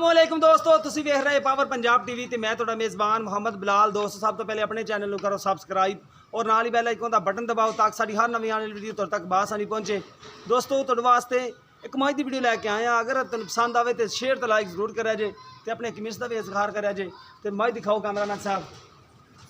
अस्सलामुअलैकुम दोस्तों, तुसी वेख रहे पावर पंजाब टीवी ते मैं तुहाडा मेज़बान मोहम्मद बिलाल। दोस्तों, सब तो पहले अपने चैनल को करो सबसक्राइब और नाल ही बैल आइकन दा बटन दबाओ ताकि साडी हर नवी आने वाली वीडियो तुहाडे तक बासानी पहुंचे। दोस्तों, तुहाडे वास्ते एक मौज दी वीडियो लैके आए हैं। अगर तुहानू पसंद आवे तो शेयर तो लाइक जरूर करा जे ते अपने कमीज का भी इजहार करा जे। ते मौज दिखाओ कैमरामैन साहब।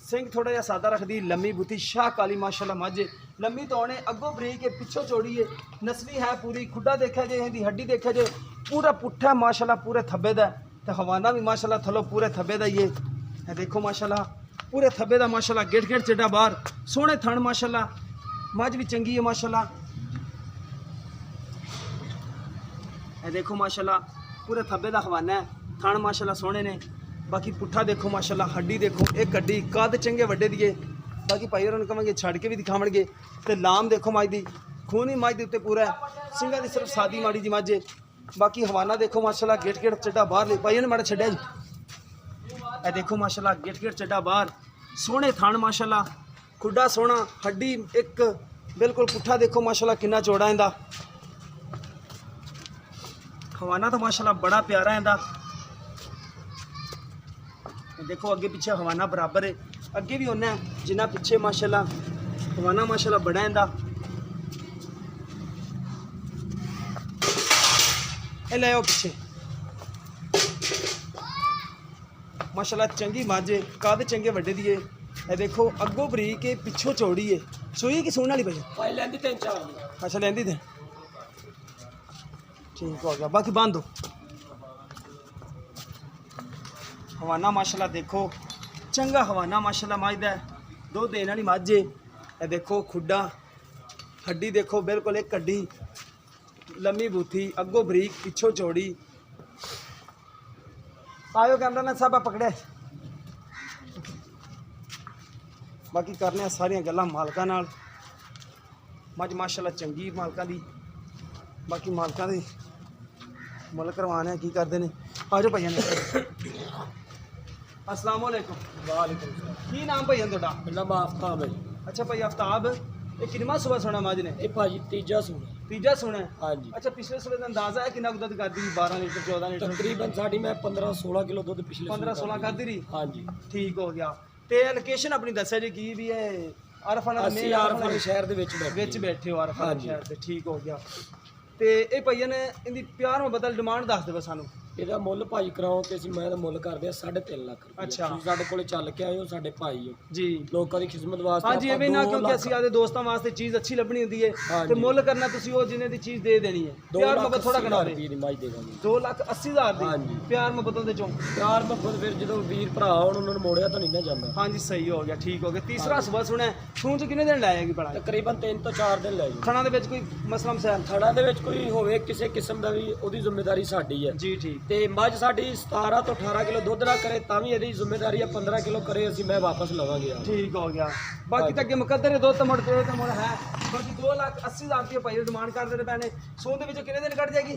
सिंह थोड़ा जिहा सादा रखदी, लम्मी बूती शाह काली माशाल्लाह मझ लम्मी तो आने अगों बरीक है पिछों चौड़ी है, नस्ली है पूरी। खुड्डा देखा जे, इहदी हड्डी देखा जे, पूरा पुट्ठा माशाल्लाह पूरे थब्बे दा। तो हवाना भी माशाल्लाह थलो पूरे थब्बे दा ही है। देखो माशाल्लाह पूरे थब्बे दा माशाल्लाह गेट गेट चेडा बाहर सोहने थण माशाल्लाह। मझ भी चंगी है माशाल्लाह। देखो माशाल्लाह पूरे थब्बे दा हवाना है, थण माशाल्लाह सोहने ने। बाकी पुट्ठा देखो माशाल्लाह, हड्डी देखो एक हड्डी, कद चंगे वड्डे दिए। बाकी भाई और कहेंगे छड़ के भी दिखावणगे। तो लाम देखो मझ दी, खून ही मझ के उत्ते पूरा है, सिंगा की सिर्फ सादी माड़ी जी मझ है। बाकी हवाना देखो माशाल्लाह गेट गेट चड्डा बाहर ले भाई ने माड़ा छड्या जी। ए देखो माशाल्लाह गेट गेट चड्डा बाहर सोहने थान माशाल्लाह, खुड्डा सोहना, हड्डी एक बिल्कुल पुट्ठा देखो माशाल्लाह कितना चौड़ा इंदा। हवाना तो माशाल्लाह बड़ा प्यारा इंदा। देखो अगे पीछे हवाना बराबर है, अगे भी होना है जिन्ना पिछे माशाल्लाह। हवाना माशाल्लाह बड़ा इंदा। ए ले आओ पीछे माशाल्लाह चंगी मझ, कद चंगे वड्डे दिए। ए देखो अगों बरीक है पिछों चौड़ी है। सूई की सून वाली भाई लैंदी 3-4। अच्छा लैंदी थे, ठीक हो गया। बाकी बंद दो। हवाना माशाल्लाह देखो चंगा हवाना माशाल्लाह मझ दा, दो देने वाली मझ है। ए देखो खुड्डा, हड्डी देखो बिल्कुल एक हड्डी, लम्मी बूथी, अगों बरीक पिछों चौड़ी। आयो कैमरामैन साहब आप पकड़े। बाकी करने सारिया गल्लां मालकां नाल। मझ माशाल्लाह चंगी मालकां दी। बाकी मालकां दी मुल करवाने की करते हैं। आ जाओ भैया ने। अस्सलाम वालेकुम। वालेकुम सलाम। की नाम भैया तुहाडा? मेरा नाम आफ्ताब है। अच्छा भाई आफ्ताब, ये किनवा सुबह सोना मझ ने? ये भाजी तीजा सूना। तीजा सोना है? हाँ जी। अच्छा पिछले सुबह का अंदाजा है कितना दुध करती? 12 लीटर 14 लीटर तकरीबन साड़ी मैं 15-16 किलो दूध पिछले 15-16 करती रही। हाँ जी। ठीक हो गया। तो लोकेशन अपनी दस्या जी की भी है? अरफाना ਅਸੀਂ ਆਰਫ ਵਾਲੇ ਸ਼ਹਿਰ ਦੇ ਵਿੱਚ बैठे हो अरफाना हाँ जी। शहर से। ठीक हो गया। तो ये भैया ने इनकी प्यार में बदल डिमांड दस दो सानू। ਇਹਦਾ ਮੁੱਲ ਭਾਈ ਕਰਾਓ ਤੇ ਅਸੀਂ ਮੈਂ ਦਾ ਮੁੱਲ ਕਰਦੇ ਆ 3.5 ਲੱਖ ਰੁਪਏ। ਅੱਛਾ। ਤੁਸੀਂ ਸਾਡੇ ਕੋਲੇ ਚੱਲ ਕੇ ਆਇਓ, ਸਾਡੇ ਭਾਈ ਹੋ जी ਲੋਕਾਂ ਦੀ ਖਿਦਮਤ ਵਾਸਤੇ। हाँ जी, ਆਪਾਂ एवं ना 2 क्योंकि ਲੱਖ- असं आदे दोस्तों वास्ते चीज़ अच्छी लभनी होती है हाँ तो जी। मुल करना तुसी वो जिन्हें दी चीज़ दे देनी है। 2 प्यार ਲੱਖ मोहब्बत थोड़ा 80 करा ਰੁਪਏ ਦੀ ਮਾਈ ਦੇ ਦਾਂਗੇ। 2,80,000 हाँ दी जी। प्यार मोहब्बतों दे चों। ਪਿਆਰ ਮੁਹੱਬਤ ਫਿਰ ਜਦੋਂ ਵੀਰ ਭਰਾ ਆਉਣ ਉਹਨਾਂ ਨੂੰ ਮੋੜਿਆ ਤਾਂ ਨਹੀਂ ਨਾ ਜਾਂਦਾ। हाँ जी सही हो गया। ठीक हो गया। तीसरा सुबह सुना खून च कितने दिन लाएगी पड़ा? ਤਕਰੀਬਨ 3 ਤੋਂ 4 ਦਿਨ ਲੈ ਜਾਓ। खाना दे विच कोई मसला मसैल? ਥਣਾ ਦੇ ਵਿੱਚ ਕੋਈ ਹੋਵੇ ਕਿਸੇ ਕਿਸਮ ਦਾ ਵੀ ਉਹਦੀ ਜ਼ਿੰਮੇਵਾਰੀ ਸਾਡੀ ਹੈ। जी ठीक। ਤੇ ਮੱਝ ਸਾਡੀ 17 ਤੋਂ 18 ਕਿਲੋ ਦੁੱਧ ਨਾ ਕਰੇ ਤਾਂ ਵੀ ਇਹਦੀ ਜ਼ਿੰਮੇਵਾਰੀ ਹੈ। 15 ਕਿਲੋ ਕਰੇ ਅਸੀਂ ਮੈਂ ਵਾਪਸ ਲਵਾਂਗੇ। ठीक हो गया। बाकी तक मुकद्दर है दो तो मुड़ पे तो मुड़ है। बाकी 2,80,000 रुपये भाई डिमांड कर दे पैने। सोन दे विच कितने दिन कट जाएगी?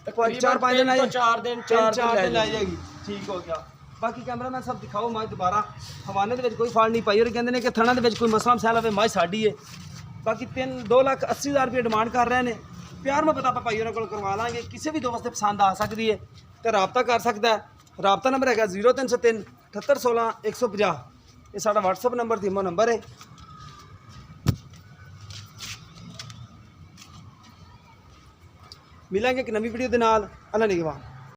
तकरीबन 4-5 दिन आई? 4 दिन 4 दिन लाई जाएगी। ठीक हो गया। बाकी कैमरामैन सब दिखाओ मझ दोबारा। हवाने दे विच कोई फाल नहीं पाई और कहते हैं कि थणा दे विच कोई मसला मसैल होवे मझ साडी है। बाकी 2,80,000 रुपये डिमांड कर रहे हैं। प्यार में पता भाई उन्होंने को करवा लाँगे। किसी भी दोस्त पसंद आ सकती है तो रबता कर सकता है। रबता नंबर है 0303 7816 150। ये साडा WhatsApp नंबर धीमो नंबर है। मिलेंगे एक नवी वीडियो के नाल। अल्लाह निगहबान।